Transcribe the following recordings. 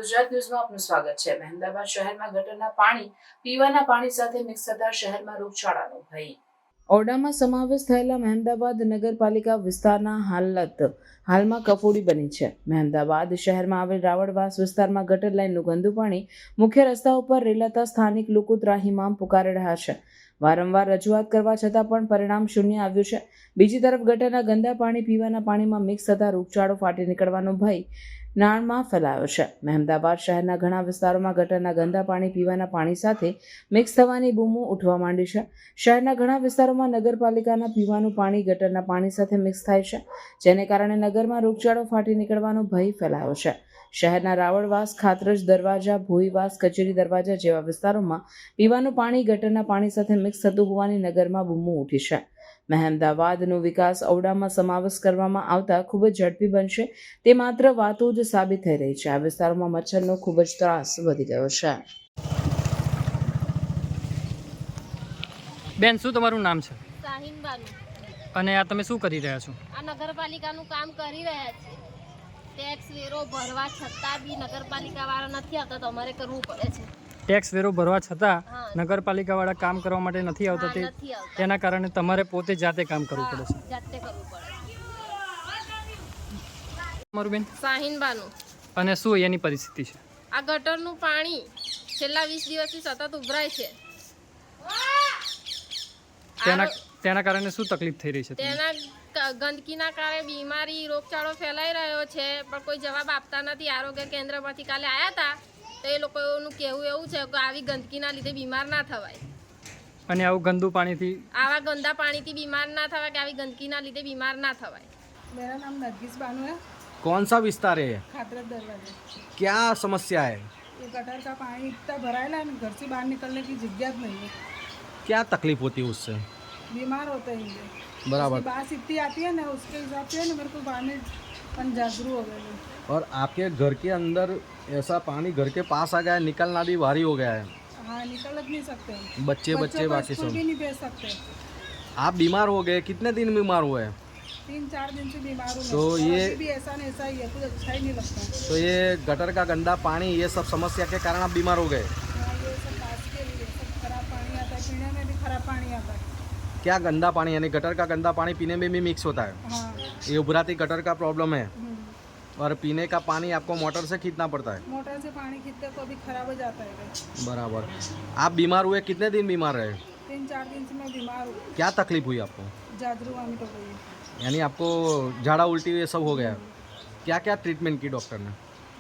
ગુજરાત ન્યૂઝમાં આપનું સ્વાગત છે। મહેમદાબાદ શહેરમાં ગટરના પાણી પીવાના પાણી સાથે મિક્સ થતા શહેરમાં રોગચાળાનો ભય। ઓરડામાં સમાવેશ થયેલા મહેમદાબાદ નગરપાલિકા વિસ્તારના હાલમાં કફોડી બની છે। મહેમદાબાદ શહેરમાં આવેલ રાવળવાસ વિસ્તારમાં ગટર લાઇનનું ગંદુ પાણી મુખ્ય રસ્તા ઉપર રેલાતા સ્થાનિક લોકો ત્રાહિમામ પુકારી રહ્યા છે। વારંવાર રજૂઆત કરવા છતાં પણ પરિણામ શૂન્ય આવ્યું છે। બીજી તરફ ગટરના ગંદા પાણી પીવાના પાણીમાં મિક્સ થતા રોગચાળો ફાટી નીકળવાનો ભય નાણમાં ફેલાયો છે। મહેમદાબાદ શહેરના ઘણા વિસ્તારોમાં ગટરના ગંદા પાણી પીવાના પાણી સાથે મિક્સ થવાની બૂમો ઉઠવા માંડી છે। શહેરના ઘણા વિસ્તારોમાં નગરપાલિકાના પીવાનું પાણી ગટરના પાણી સાથે મિક્સ થાય છે, જેને કારણે નગરમાં રોગચાળો ફાટી નીકળવાનો ભય ફેલાયો છે। શહેરના રાવળવાસ, ખાતરજ દરવાજા, ભોઈવાસ, કચેરી દરવાજા જેવા વિસ્તારોમાં પીવાનું પાણી ગટરના પાણી સાથે મિક્સ થતું હોવાની નગરમાં બૂમો ઉઠી છે। મહેમદાબાદનો વિકાસ ઔડામાં સમાવેશ કરવામાં આવતા ખૂબ જ ઝડપી બનશે તે માત્ર વાતો જ સાબિત થઈ રહી છે। આ વિસ્તારોમાં મચ્છરનો ખૂબ જ ત્રાસ વધી ગયો છે। બેન, શું તમારું નામ છે? શાહીન બાનુ। અને આ તમે શું કરી રહ્યા છો? આ નગરપાલિકાનું કામ કરી રહ્યા છે। ટેક્સ વેરો ભરવા છતાં બી નગરપાલિકા વાળા નથી આવતા તો અમારે કરવું પડે છે। ટેક્સ વેરો ભરવા છતાં નગરપાલિકા વાળા કામ કરવા માટે નથી આવતા, તેના કારણે તમારે પોતે જાતે કામ કરવું પડે છે। જાતે કરવું પડે। તમારું બેન? શાહીન બાનુ। અને શું એની પરિસ્થિતિ છે? આ ગટરનું પાણી છેલ્લા 20 દિવસથી સતત ઉભરાય છે। તેના કારણે શું તકલીફ થઈ રહી છે? તેના ગંદકીના કારણે બીમારી, રોગચાળો ફેલાઈ રહ્યો છે, પણ કોઈ જવાબ આપતા નથી। આરોગ્ય કેન્દ્રમાંથી કાલે આવ્યા હતા તો એ લોકોનું કહેવું એવું છે કે આવી ગંદકીના લીધે બીમાર ના થવાય। અને આવું ગંદુ પાણીથી, આવા ગંદા પાણીથી બીમાર ના થવાય કે આવી ગંદકીના લીધે બીમાર ના થવાય। मेरा नाम नरगिस बानू है। कौन सा विस्तार है? खातरज दरवाजा। क्या समस्या है? ये गटर का पानी इतना भराएला है, घर से बाहर निकलने की जगह नहीं है। क्या तकलीफ होती है उससे? बीमार होते हैं ये। बराबर। उसकी बात इतनी आती है ना, उसके हिसाब से ना मेरे को बाहर में जागरूक हो गए हैं। और आपके घर के अंदर ऐसा पानी घर के पास आ गया है, निकलना भी भारी हो गया है। हाँ, निकल नहीं सकते हैं। बच्चे बच्चों को बाकी स्कूल सब। भी नहीं भेज सकते। आप बीमार हो गए, कितने दिन बीमार हुए? 3-4 दिन से बीमार हूँ। तो और ये- अभी भी ऐसा नहीं ऐसा ही है, कुछ अच्छा ही नहीं लगता। तो ये गटर का गंदा पानी, ये सब समस्या के कारण आप बीमार हो गए। हाँ, ये सब बात के लिए सब खराब पानी आता है, पीने में भी खराब पानी आता है। क्या गंदा पानी, यानी गटर का गंदा पानी पीने में भी मिक्स होता है? हाँ। ये उभराती गटर का प्रॉब्लम है। और पीने का पानी आपको मोटर से खींचना पड़ता है। मोटर से पानी खींचते तो अभी खराब हो जाता है। बराबर। आप बीमार हुए, कितने दिन बीमार रहे? 3-4 दिन से मैं बीमार हूँ। क्या तकलीफ हुई आपको? जादरू वामिट हो गई है। यानी आपको झाड़ा उल्टी ये सब हो गया है। क्या क्या ट्रीटमेंट की डॉक्टर ने?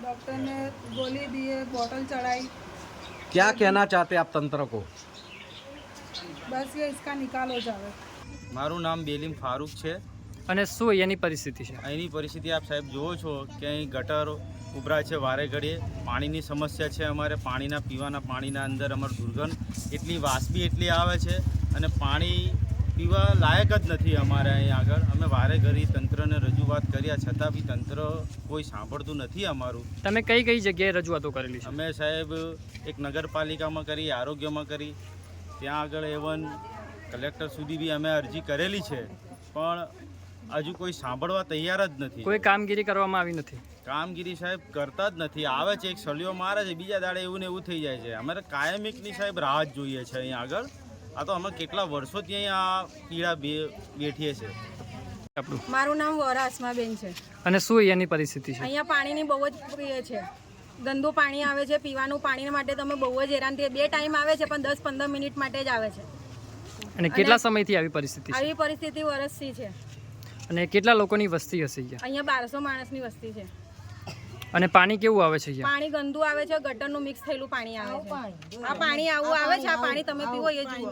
डॉक्टर ने गोली दी है, बोतल चढ़ाई। क्या कहना चाहते आप तंत्र को? बस ये इसका निकाल हो जाए। મારું નામ બેલીમ ફારૂક છે। અને શું એની પરિસ્થિતિ છે? અહીંની પરિસ્થિતિ આપ સાહેબ જુઓ છો કે અહીં ગટર ઉભરાય છે વારે ઘડીએ। પાણીની સમસ્યા છે। અમારે પાણીના પીવાના પાણીના અંદર અમારું દુર્ગંધ એટલી વાસબી એટલી આવે છે અને પાણી પીવા લાયક જ નથી અમારે અહીં આગળ। અમે વારે ઘડી તંત્રને રજૂઆત કર્યા છતાં બી તંત્ર કોઈ સાંભળતું નથી અમારું। તમે કઈ કઈ જગ્યાએ રજૂઆતો કરેલી છે? અમે સાહેબ એક નગરપાલિકામાં કરી, આરોગ્યમાં કરી, ત્યાં આગળ એવન કલેક્ટર સુધી બી અમે અરજી કરેલી છે, પણ હજુ કોઈ સાંભળવા તૈયાર જ નથી। કોઈ કામગીરી કરવામાં આવી નથી? કામગીરી સાહેબ કરતા જ નથી। આવે છે, એક સળિયો મારે છે, બીજા દાડે એવું ને એવું થઈ જાય છે। અમારે કાયમિકની સાહેબ રાહ જ જોઈએ છે અહીં આગળ। આ તો અમે કેટલા વર્ષોથી અહીં આ પીડા બેઠીએ છે। આપણું મારું નામ વોરા અસ્માબેન છે। અને શું એની પરિસ્થિતિ છે? અહીંયા પાણીની બહુ જ પ્રિય છે। ગંદુ પાણી આવે છે, પીવાનું પાણી માટે તમે બહુ જ હેરાન થઈએ। 2 ટાઈમ આવે છે પણ 10-15 મિનિટ માટે જ આવે છે। અને કેટલા સમયથી આવી પરિસ્થિતિ છે? આવી પરિસ્થિતિ વર્ષથી છે। અને કેટલા લોકોની વસ્તી હશે અહીંયા? અહીંયા 1200 માણસની વસ્તી છે। અને પાણી કેવું આવે છે અહીંયા? પાણી ગંદુ આવે છે, ગટરનું મિક્સ થયેલું પાણી આવે છે। આ પાણી આવું આવે છે, આ પાણી તમે પીવો એ જુઓ।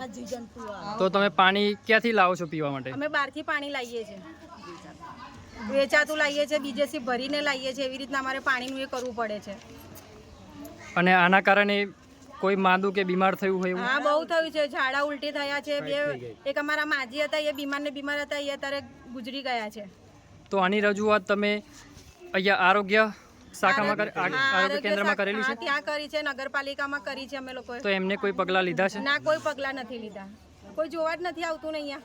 તો તમે પાણી ક્યાંથી લાવો છો પીવા માટે? અમે બહારથી પાણી લાવીએ છીએ, વેચાતું લાવીએ છીએ, બીજેથી ભરીને લાવીએ છીએ। એવી રીતના અમારે પાણીનું એ કરવું પડે છે। અને આના કારણે કોઈ માંદું કે બીમાર થયું હોય એવું? હા, બહુ થયું છે। ઝાડા ઉલટી થયા છે। એક અમારા માજી હતા, એ બીમાર હતા, એ અત્યારે ગુજરી ગયા છે। તો આની રજૂઆત તમે અહીંયા આરોગ્ય શાખામાં આરોગ્ય કેન્દ્રમાં કરેલી છે? હા, ત્યાં કરી છે, નગરપાલિકામાં કરી છે અમે લોકોએ। તો એમને કોઈ પગલાં લીધા છે? ના, કોઈ પગલાં નથી લીધા। કોઈ જોવા જ નથી આવતું ને અહીંયા।